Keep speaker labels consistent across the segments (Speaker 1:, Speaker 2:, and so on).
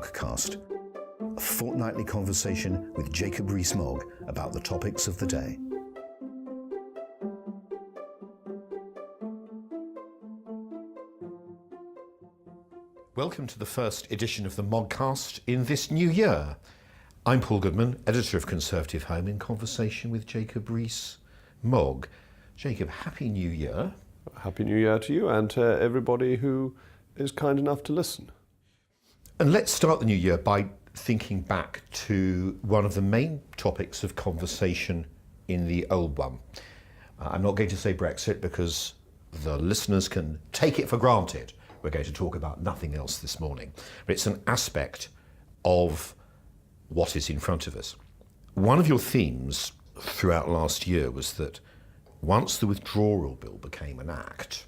Speaker 1: Moggcast, a fortnightly conversation with Jacob Rees Mogg about the topics of the day. Welcome to the first edition of the Moggcast in this new year. I'm Paul Goodman, editor of Conservative Home, in conversation with Jacob Rees Mogg. Jacob, Happy New Year.
Speaker 2: Happy New Year to you and to everybody who is kind enough to listen.
Speaker 1: And let's start the new year by thinking back to one of the main topics of conversation in the old one. I'm not going to say Brexit because the listeners can take it for granted. We're going to talk about nothing else this morning. But it's an aspect of what is in front of us. One of your themes throughout last year was that once the withdrawal bill became an act,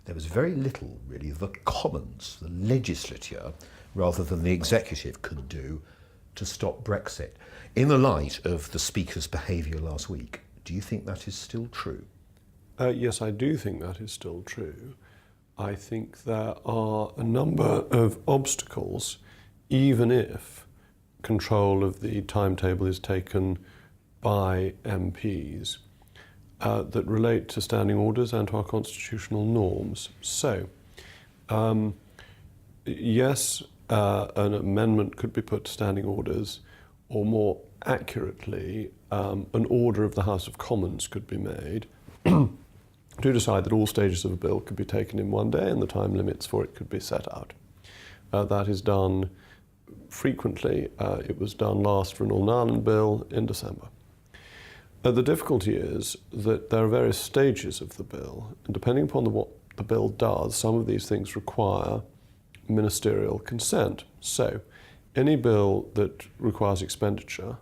Speaker 1: there was very little, really, the Commons, the legislature, rather than the executive, could do to stop Brexit. In the light of the Speaker's behaviour last week, do you think that is still true?
Speaker 2: Yes, I do think that is still true. I think there are a number of obstacles, even if control of the timetable is taken by MPs, that relate to standing orders and to our constitutional norms. So, yes, an amendment could be put to standing orders, or more accurately, an order of the House of Commons could be made to decide that all stages of a bill could be taken in one day and the time limits for it could be set out. That is done frequently. It was done last for an Northern Ireland bill in December. The difficulty is that there are various stages of the bill, and depending upon what the bill does, some of these things require ministerial consent. So, any bill that requires expenditure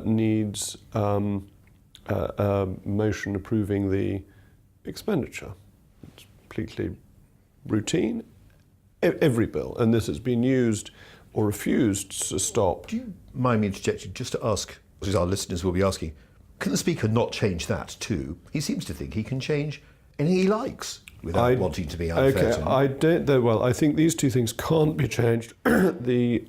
Speaker 2: needs a motion approving the expenditure. It's completely routine. Every bill, and this has been used or refused to stop.
Speaker 1: Do you mind me interjecting just to ask, as our listeners will be asking, can the Speaker not change that too? He seems to think he can change anything he likes without wanting to be unfair to him.
Speaker 2: I think these two things can't be changed. The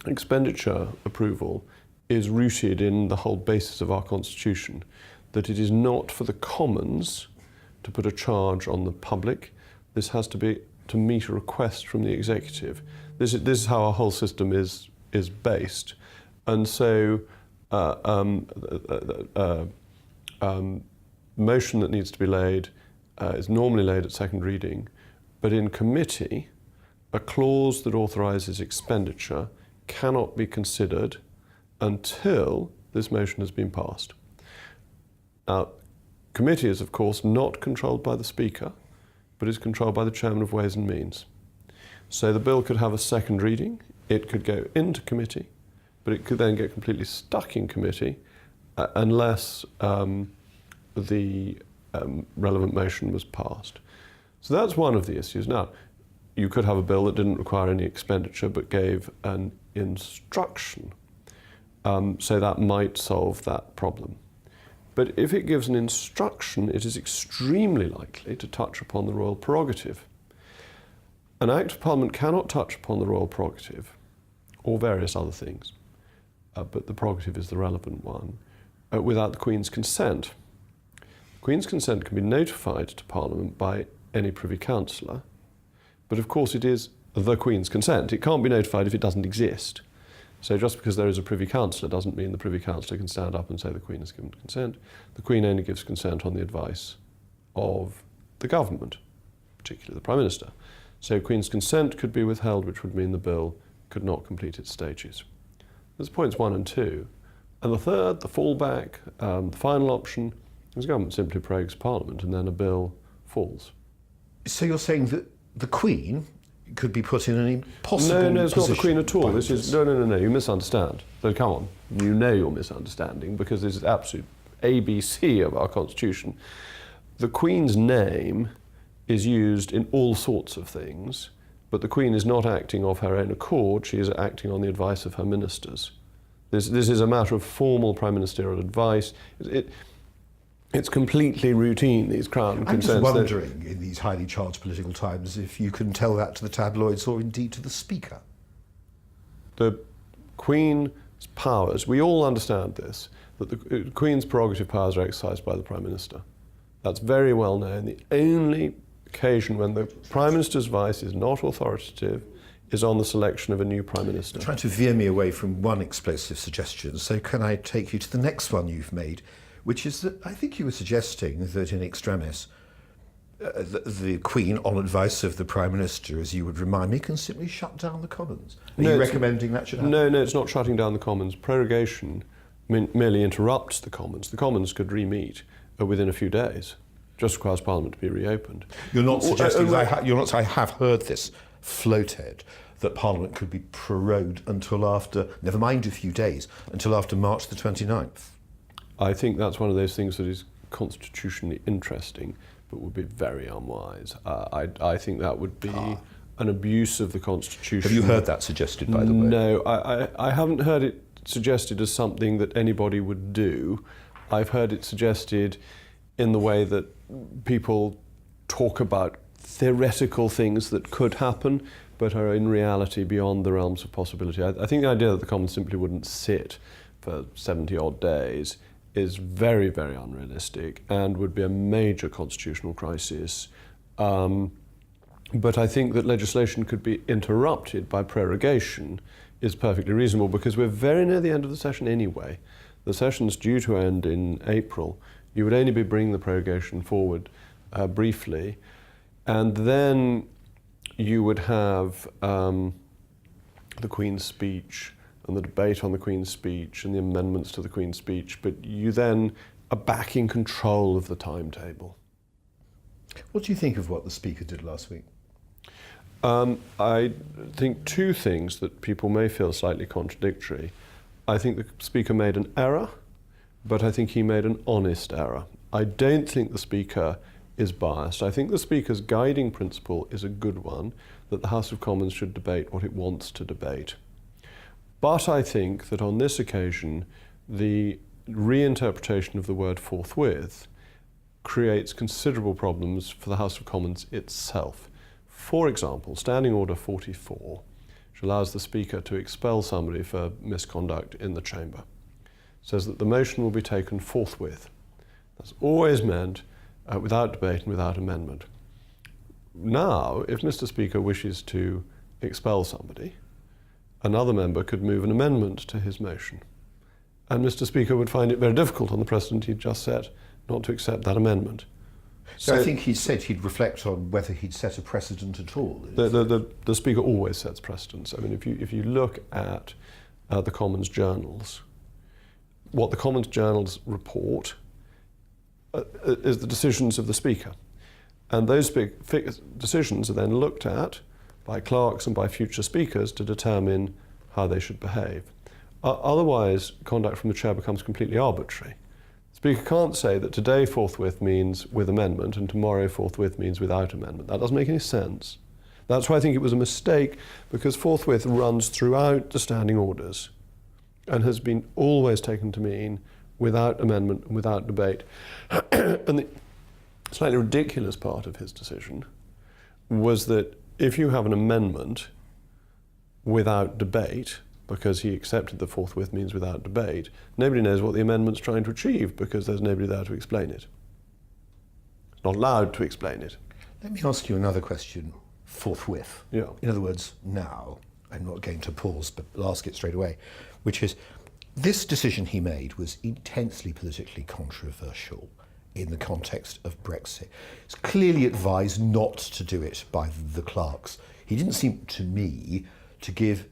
Speaker 2: expenditure approval is rooted in the whole basis of our Constitution, that it is not for the Commons to put a charge on the public. This has to be to meet a request from the executive. This is how our whole system is based. And so motion that needs to be laid is normally laid at second reading, but in committee, a clause that authorises expenditure cannot be considered until this motion has been passed. Now, committee is, of course, not controlled by the Speaker, but is controlled by the Chairman of Ways and Means. So the bill could have a second reading, it could go into committee, but it could then get completely stuck in committee unless the relevant motion was passed. So that's one of the issues. Now, you could have a bill that didn't require any expenditure but gave an instruction. So that might solve that problem. But if it gives an instruction, it is extremely likely to touch upon the royal prerogative. An Act of Parliament cannot touch upon the royal prerogative, or various other things, but the prerogative is the relevant one, without the Queen's consent. The Queen's consent can be notified to Parliament by any Privy Councillor, but of course it is the Queen's consent. It can't be notified if it doesn't exist. So just because there is a Privy Councillor doesn't mean the Privy Councillor can stand up and say the Queen has given consent. The Queen only gives consent on the advice of the government, particularly the Prime Minister. So Queen's consent could be withheld, which would mean the bill could not complete its stages. There's points 1 and 2. And the third, the fallback, the final option, is the government simply prorogues Parliament and then a bill falls.
Speaker 1: So you're saying that the Queen could be put in an impossible position?
Speaker 2: No, it's not the Queen at all. This is no, you misunderstand. So come on, you know you're misunderstanding, because this is absolute ABC of our Constitution. The Queen's name is used in all sorts of things, but the Queen is not acting of her own accord, she is acting on the advice of her ministers. This is a matter of formal prime ministerial advice. It's completely routine, these Crown
Speaker 1: I'm
Speaker 2: consents.
Speaker 1: just wondering, in these highly charged political times, if you can tell that to the tabloids or indeed to the Speaker.
Speaker 2: The Queen's powers, we all understand this, that the Queen's prerogative powers are exercised by the Prime Minister. That's very well known. The only occasion when the Prime Minister's advice is not authoritative is on the selection of a new Prime Minister.
Speaker 1: You're trying to veer me away from one explosive suggestion, so can I take you to the next one you've made, which is that I think you were suggesting that in extremis, the Queen, on advice of the Prime Minister, as you would remind me, can simply shut down the Commons. Are you recommending that should happen?
Speaker 2: No, it's not shutting down the Commons. Prorogation merely interrupts the Commons. The Commons could re-meet within a few days. Just requires Parliament to be reopened.
Speaker 1: You're not suggesting, I have heard this floated, that Parliament could be prorogued until after, never mind a few days, until after March the 29th.
Speaker 2: I think that's one of those things that is constitutionally interesting, but would be very unwise. I think that would be an abuse of the Constitution.
Speaker 1: Have you heard that suggested, by the way?
Speaker 2: No, I haven't heard it suggested as something that anybody would do. I've heard it suggested in the way that people talk about theoretical things that could happen, but are in reality beyond the realms of possibility. I think the idea that the Commons simply wouldn't sit for 70-odd days is very, very unrealistic and would be a major constitutional crisis. But I think that legislation could be interrupted by prorogation is perfectly reasonable, because we're very near the end of the session anyway. The session's due to end in April. You would only be bringing the prorogation forward briefly, and then you would have the Queen's speech and the debate on the Queen's speech and the amendments to the Queen's speech, but you then are back in control of the timetable.
Speaker 1: What do you think of what the Speaker did last week?
Speaker 2: I think two things that people may feel slightly contradictory. I think the Speaker made an error, but I think he made an honest error. I don't think the Speaker is biased. I think the Speaker's guiding principle is a good one, that the House of Commons should debate what it wants to debate. But I think that on this occasion, the reinterpretation of the word forthwith creates considerable problems for the House of Commons itself. For example, Standing Order 44, which allows the Speaker to expel somebody for misconduct in the chamber, says that the motion will be taken forthwith. That's always meant without debate and without amendment. Now, if Mr. Speaker wishes to expel somebody, another member could move an amendment to his motion. And Mr. Speaker would find it very difficult on the precedent he'd just set not to accept that amendment.
Speaker 1: So I think he said he'd reflect on whether he'd set a precedent at all.
Speaker 2: The Speaker always sets precedents. I mean, if you look at the Commons journals, what the Commons journals report is the decisions of the Speaker. And those decisions are then looked at by clerks and by future speakers to determine how they should behave. Otherwise, conduct from the chair becomes completely arbitrary. The Speaker can't say that today forthwith means with amendment and tomorrow forthwith means without amendment. That doesn't make any sense. That's why I think it was a mistake, because forthwith runs throughout the standing orders and has been always taken to mean without amendment and without debate. And the slightly ridiculous part of his decision was that if you have an amendment without debate, because he accepted that forthwith means without debate, nobody knows what the amendment's trying to achieve because there's nobody there to explain it. It's not allowed to explain it.
Speaker 1: Let me ask you another question, forthwith.
Speaker 2: Yeah.
Speaker 1: In other words, now. I'm not going to pause, but I'll ask it straight away, which is, this decision he made was intensely politically controversial in the context of Brexit. It's clearly advised not to do it by the clerks. He didn't seem to me to give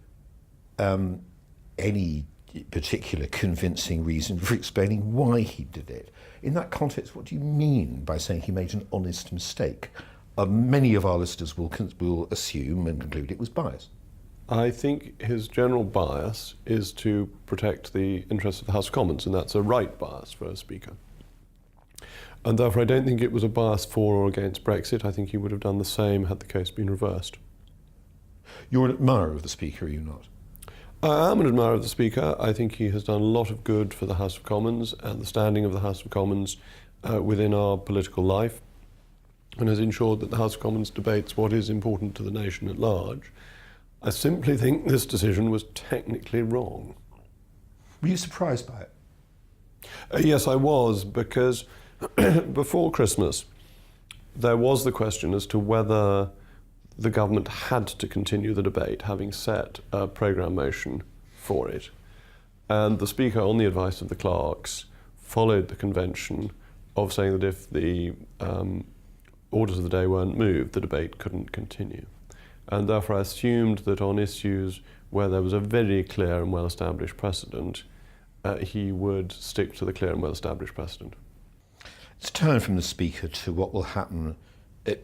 Speaker 1: any particular convincing reason for explaining why he did it. In that context, what do you mean by saying he made an honest mistake? Many of our listeners will assume and conclude it was bias.
Speaker 2: I think his general bias is to protect the interests of the House of Commons, and that's a right bias for a Speaker. And therefore I don't think it was a bias for or against Brexit. I think he would have done the same had the case been reversed.
Speaker 1: You're an admirer of the Speaker, are you not?
Speaker 2: I am an admirer of the Speaker. I think he has done a lot of good for the House of Commons and the standing of the House of Commons. within our political life and has ensured that the House of Commons debates what is important to the nation at large. I simply think this decision was technically wrong.
Speaker 1: Were you surprised by it?
Speaker 2: Yes, I was, because before Christmas there was the question as to whether the government had to continue the debate, having set a programme motion for it. And the Speaker, on the advice of the clerks, followed the convention of saying that if the orders of the day weren't moved, the debate couldn't continue. And therefore I assumed that on issues where there was a very clear and well-established precedent, he would stick to the clear and well-established precedent.
Speaker 1: Let's turn from the Speaker to what will happen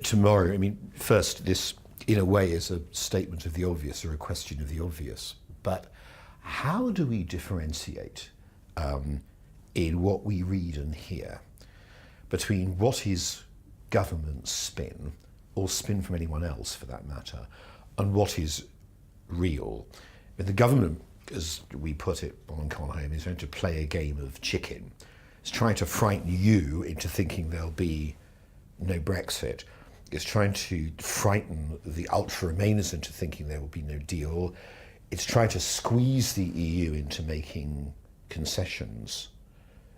Speaker 1: tomorrow. I mean, first, this, in a way, is a statement of the obvious or a question of the obvious. But how do we differentiate in what we read and hear between what is government spin, or spin from anyone else for that matter, and what is real? I mean, the government, as we put it on Conhome, is going to play a game of chicken. It's trying to frighten you into thinking there'll be no Brexit. It's trying to frighten the ultra-Remainers into thinking there will be no deal. It's trying to squeeze the EU into making concessions.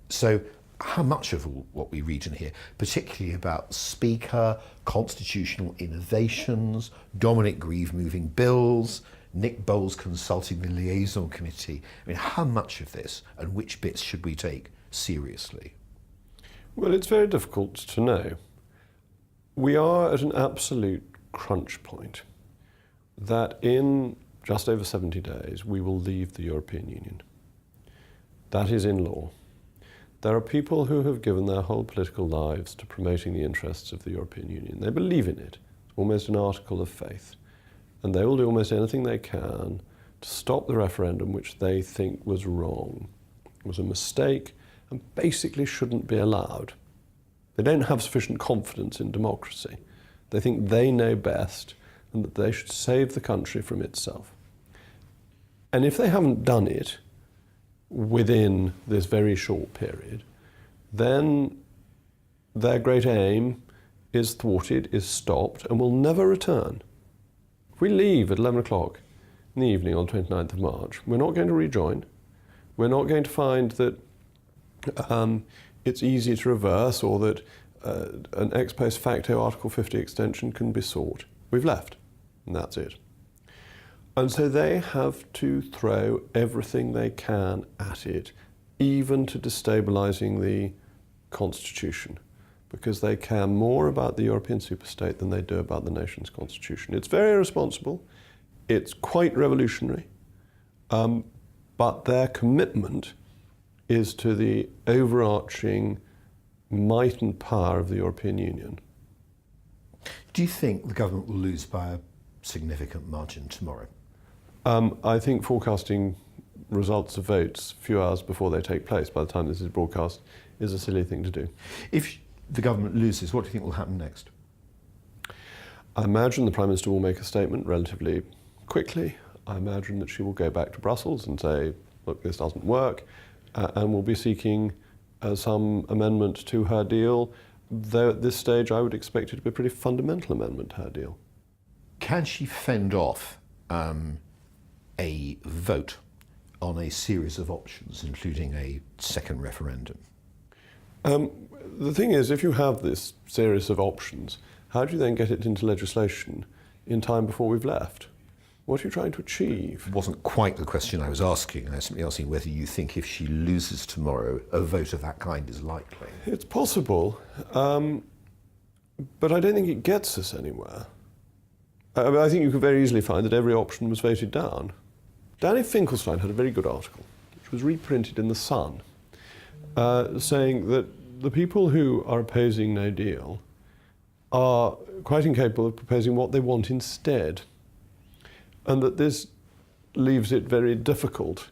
Speaker 1: So how much of all what we read and hear, particularly about Speaker, constitutional innovations, Dominic Grieve moving bills, Nick Bowles consulting the liaison committee, I mean, how much of this and which bits should we take seriously?
Speaker 2: Well, it's very difficult to know. We are at an absolute crunch point that in just over 70 days we will leave the European Union. That is in law. There are people who have given their whole political lives to promoting the interests of the European Union. They believe in it, almost an article of faith. And they will do almost anything they can to stop the referendum which they think was wrong, was a mistake, and basically shouldn't be allowed. They don't have sufficient confidence in democracy. They think they know best and that they should save the country from itself. And if they haven't done it within this very short period, then their great aim is thwarted, is stopped, and will never return. If we leave at 11 o'clock in the evening on 29th of March, we're not going to rejoin. We're not going to find that it's easy to reverse or that an ex post facto Article 50 extension can be sought. We've left, and that's it. And so they have to throw everything they can at it, even to destabilising the Constitution, because they care more about the European superstate than they do about the nation's constitution. It's very irresponsible, it's quite revolutionary, but their commitment is to the overarching might and power of the European Union.
Speaker 1: Do you think the government will lose by a significant margin tomorrow?
Speaker 2: I think forecasting results of votes a few hours before they take place, by the time this is broadcast, is a silly thing to do.
Speaker 1: If the government loses, what do you think will happen next?
Speaker 2: I imagine the Prime Minister will make a statement relatively quickly. I imagine that she will go back to Brussels and say, look, this doesn't work, and will be seeking some amendment to her deal, though at this stage I would expect it to be a pretty fundamental amendment to her deal.
Speaker 1: Can she fend off a vote on a series of options, including a second referendum?
Speaker 2: The thing is, if you have this series of options, how do you then get it into legislation in time before we've left? What are you trying to achieve?
Speaker 1: It wasn't quite the question I was asking. I was simply asking whether you think if she loses tomorrow, a vote of that kind is likely.
Speaker 2: It's possible, but I don't think it gets us anywhere. I think you could very easily find that every option was voted down. Danny Finkelstein had a very good article, which was reprinted in The Sun, saying that the people who are opposing no deal are quite incapable of proposing what they want instead, and that this leaves it very difficult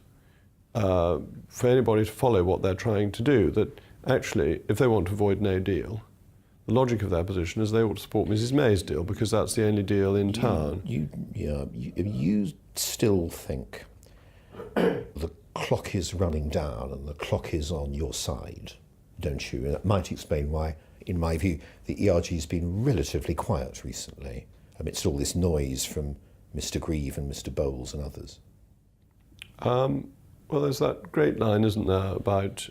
Speaker 2: for anybody to follow what they're trying to do, that actually, if they want to avoid no deal, the logic of their position is they ought to support Mrs May's deal because that's the only deal in town.
Speaker 1: You still think the clock is running down and the clock is on your side, don't you? And that might explain why, in my view, the ERG has been relatively quiet recently, amidst all this noise from Mr. Grieve and Mr. Bowles and others.
Speaker 2: Well, there's that great line, isn't there, about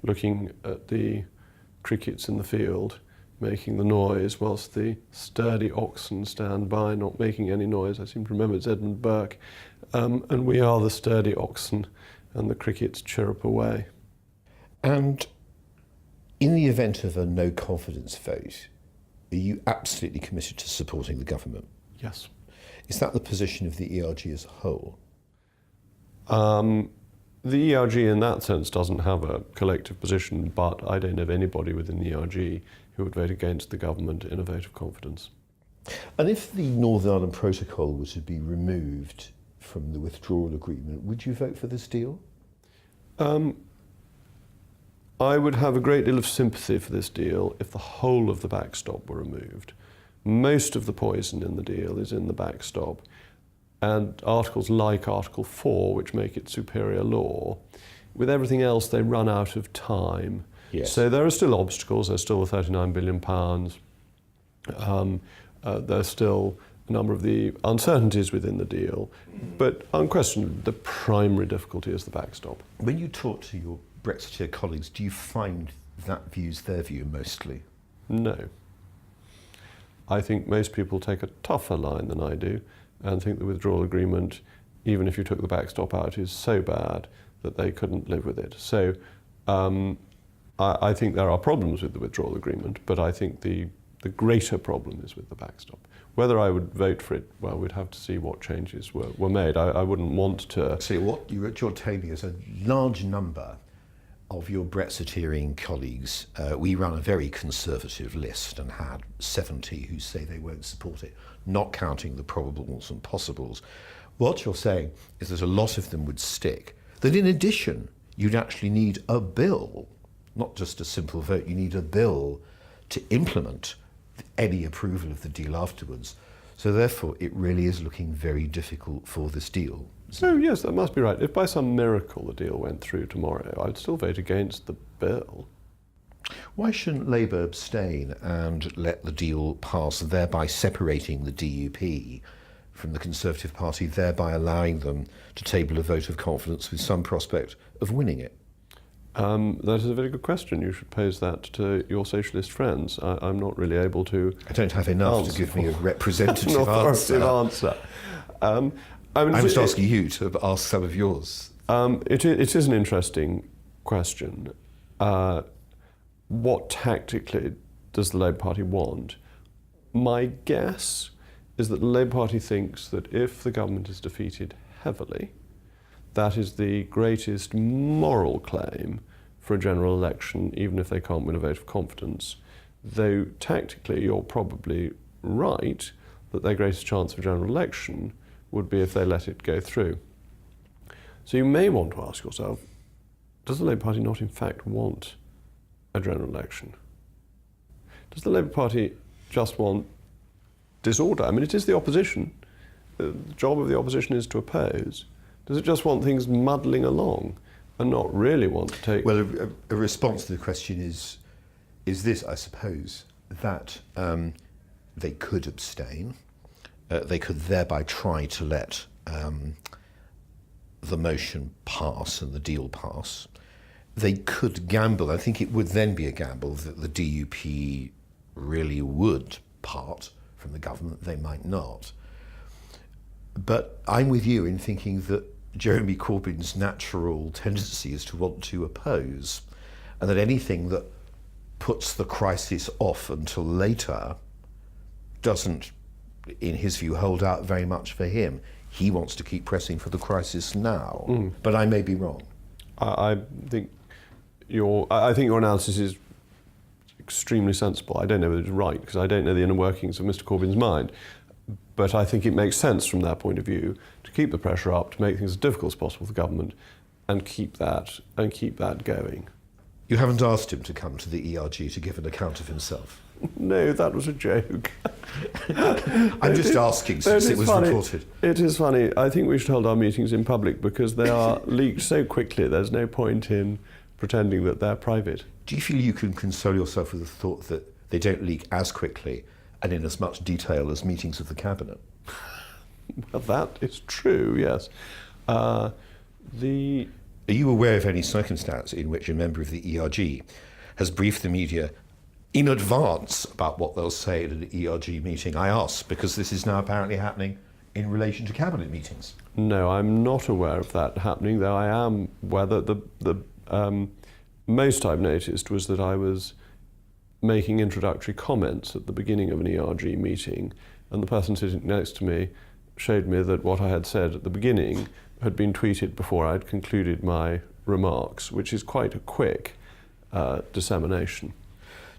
Speaker 2: looking at the crickets in the field, making the noise, whilst the sturdy oxen stand by, not making any noise. I seem to remember it's Edmund Burke. And we are the sturdy oxen, and the crickets chirrup away.
Speaker 1: And in the event of a no confidence vote, are you absolutely committed to supporting the government?
Speaker 2: Yes.
Speaker 1: Is that the position of the ERG as a whole?
Speaker 2: The ERG in that sense doesn't have a collective position, but I don't know of anybody within the ERG who would vote against the government in a vote of confidence.
Speaker 1: And if the Northern Ireland Protocol were to be removed from the withdrawal agreement, would you vote for this deal?
Speaker 2: I would have a great deal of sympathy for this deal if the whole of the backstop were removed. Most of the poison in the deal is in the backstop, and articles like Article 4, which make it superior law, with everything else they run out of time.
Speaker 1: Yes.
Speaker 2: So there are still obstacles. There's still the £39 billion. There's still a number of the uncertainties within the deal. But unquestionably, the primary difficulty is the backstop.
Speaker 1: When you talk to your Brexiteer colleagues, do you find that view's their view mostly?
Speaker 2: No. I think most people take a tougher line than I do and think the withdrawal agreement, even if you took the backstop out, is so bad that they couldn't live with it. So I think there are problems with the withdrawal agreement, but I think the greater problem is with the backstop. Whether I would vote for it, well, we'd have to see what changes were made. I wouldn't want to...
Speaker 1: See, what you're telling me is a large number of your Brexiteering colleagues, we run a very conservative list and had 70 who say they won't support it, not counting the probables and possibles. What you're saying is that a lot of them would stick, that in addition, you'd actually need a bill, not just a simple vote, you need a bill to implement any approval of the deal afterwards. So therefore, it really is looking very difficult for this deal.
Speaker 2: So yes, that must be right. If by some miracle the deal went through tomorrow, I'd still vote against the bill.
Speaker 1: Why shouldn't Labour abstain and let the deal pass, thereby separating the DUP from the Conservative Party, thereby allowing them to table a vote of confidence with some prospect of winning it?
Speaker 2: That is a very good question. You should pose that to your socialist friends. I'm not really able to...
Speaker 1: I don't have enough to give me a representative answer.
Speaker 2: I'm
Speaker 1: just asking you to ask some of yours.
Speaker 2: It is an interesting question. What tactically does the Labour Party want? My guess is that the Labour Party thinks that if the government is defeated heavily, that is the greatest moral claim for a general election, even if they can't win a vote of confidence. Though tactically you're probably right that their greatest chance of a general election would be if they let it go through. So you may want to ask yourself, does the Labour Party not in fact want a general election? Does the Labour Party just want disorder? I mean, it is the opposition. The job of the opposition is to oppose. Does it just want things muddling along and not really want to take...
Speaker 1: Well, a response to the question is this, I suppose, that they could abstain. They could thereby try to let the motion pass and the deal pass. They could gamble. I think it would then be a gamble that the DUP really would part from the government. They might not. But I'm with you in thinking that Jeremy Corbyn's natural tendency is to want to oppose, and that anything that puts the crisis off until later doesn't, in his view, hold out very much for him. He wants to keep pressing for the crisis now, but I may be wrong.
Speaker 2: I think your analysis is extremely sensible. I don't know whether it's right, because I don't know the inner workings of Mr. Corbyn's mind. But I think it makes sense from their point of view to keep the pressure up, to make things as difficult as possible for the government, and keep that going.
Speaker 1: You haven't asked him to come to the ERG to give an account of himself?
Speaker 2: No, that was a joke.
Speaker 1: I'm just asking since it was reported.
Speaker 2: It is funny. I think we should hold our meetings in public because they are leaked so quickly. There's no point in pretending that they're private.
Speaker 1: Do you feel you can console yourself with the thought that they don't leak as quickly and in as much detail as meetings of the Cabinet?
Speaker 2: Well, that is true, yes.
Speaker 1: Are you aware of any circumstance in which a member of the ERG has briefed the media in advance about what they'll say at an ERG meeting? I ask because this is now apparently happening in relation to Cabinet meetings.
Speaker 2: No, I'm not aware of that happening, though I am aware that the most I've noticed was that I was making introductory comments at the beginning of an ERG meeting, and the person sitting next to me showed me that what I had said at the beginning had been tweeted before I'd concluded my remarks, which is quite a quick dissemination.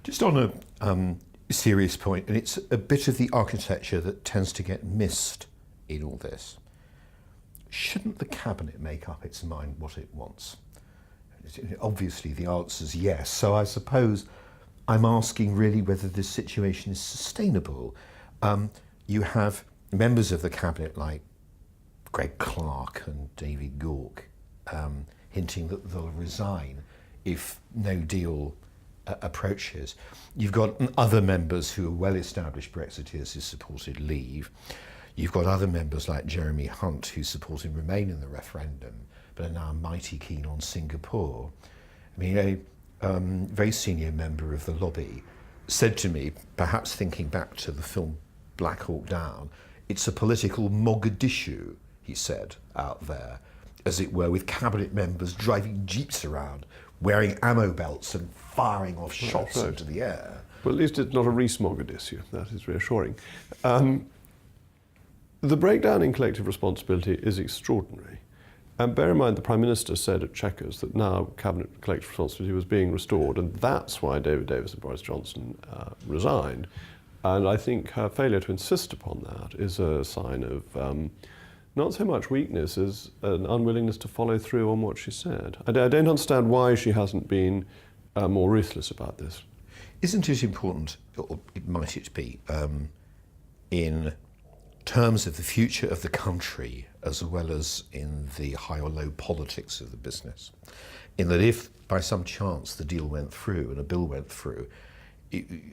Speaker 1: Just on a serious point, and it's a bit of the architecture that tends to get missed in all this. Shouldn't the Cabinet make up its mind what it wants? Obviously the answer is yes, so I suppose I'm asking really whether this situation is sustainable. You have members of the Cabinet like Greg Clark and David Gauke hinting that they'll resign if no deal approaches. You've got other members who are well-established Brexiteers who supported leave. You've got other members like Jeremy Hunt who supported Remain in the referendum but are now mighty keen on Singapore. I mean, a very senior member of the lobby said to me, perhaps thinking back to the film Black Hawk Down, it's a political Mogadishu, he said, out there, as it were, with Cabinet members driving jeeps around, wearing ammo belts and firing off shots into the air.
Speaker 2: Well, at least it's not a Rees Mogg issue. That is reassuring. The breakdown in collective responsibility is extraordinary. And bear in mind, the Prime Minister said at Chequers that now Cabinet collective responsibility was being restored, and that's why David Davis and Boris Johnson resigned. And I think her failure to insist upon that is a sign of not so much weakness as an unwillingness to follow through on what she said. I don't understand why she hasn't been more ruthless about this.
Speaker 1: Isn't it important, or might it be, in terms of the future of the country as well as in the high or low politics of the business, in that if by some chance the deal went through and a bill went through,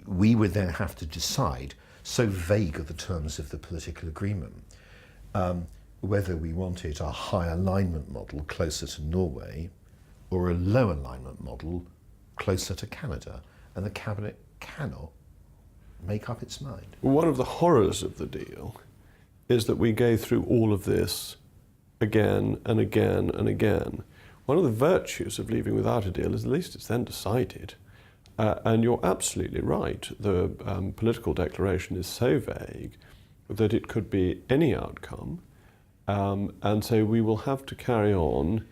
Speaker 1: we would then have to decide, so vague are the terms of the political agreement, whether we wanted a high alignment model closer to Norway or a low alignment model closer to Canada, and the Cabinet cannot make up its mind.
Speaker 2: One of the horrors of the deal is that we go through all of this again and again and again. One of the virtues of leaving without a deal is at least it's then decided. And you're absolutely right. The political declaration is so vague that it could be any outcome. And so we will have to carry on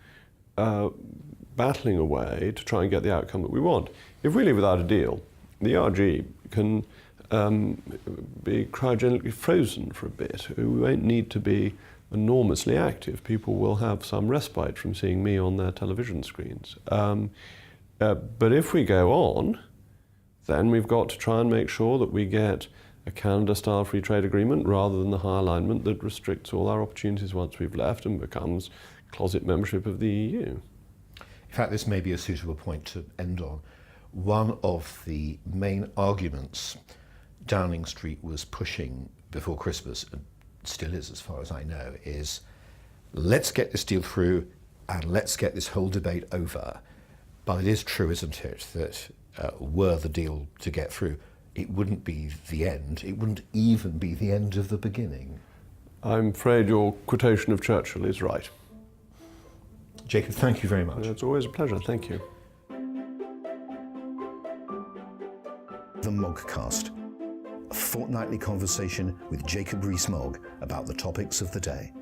Speaker 2: battling away to try and get the outcome that we want. If we leave without a deal, the ERG can be cryogenically frozen for a bit. We won't need to be enormously active. People will have some respite from seeing me on their television screens. But if we go on, then we've got to try and make sure that we get a Canada-style free trade agreement rather than the high alignment that restricts all our opportunities once we've left and becomes closet membership of the EU.
Speaker 1: In fact, this may be a suitable point to end on. One of the main arguments Downing Street was pushing before Christmas, and still is as far as I know, is let's get this deal through and let's get this whole debate over. But it is true, isn't it, that were the deal to get through, it wouldn't be the end. It wouldn't even be the end of the beginning.
Speaker 2: I'm afraid your quotation of Churchill is right.
Speaker 1: Jacob, thank you very much.
Speaker 2: It's always a pleasure. Thank you.
Speaker 3: The Moggcast, a fortnightly conversation with Jacob Rees Mogg about the topics of the day.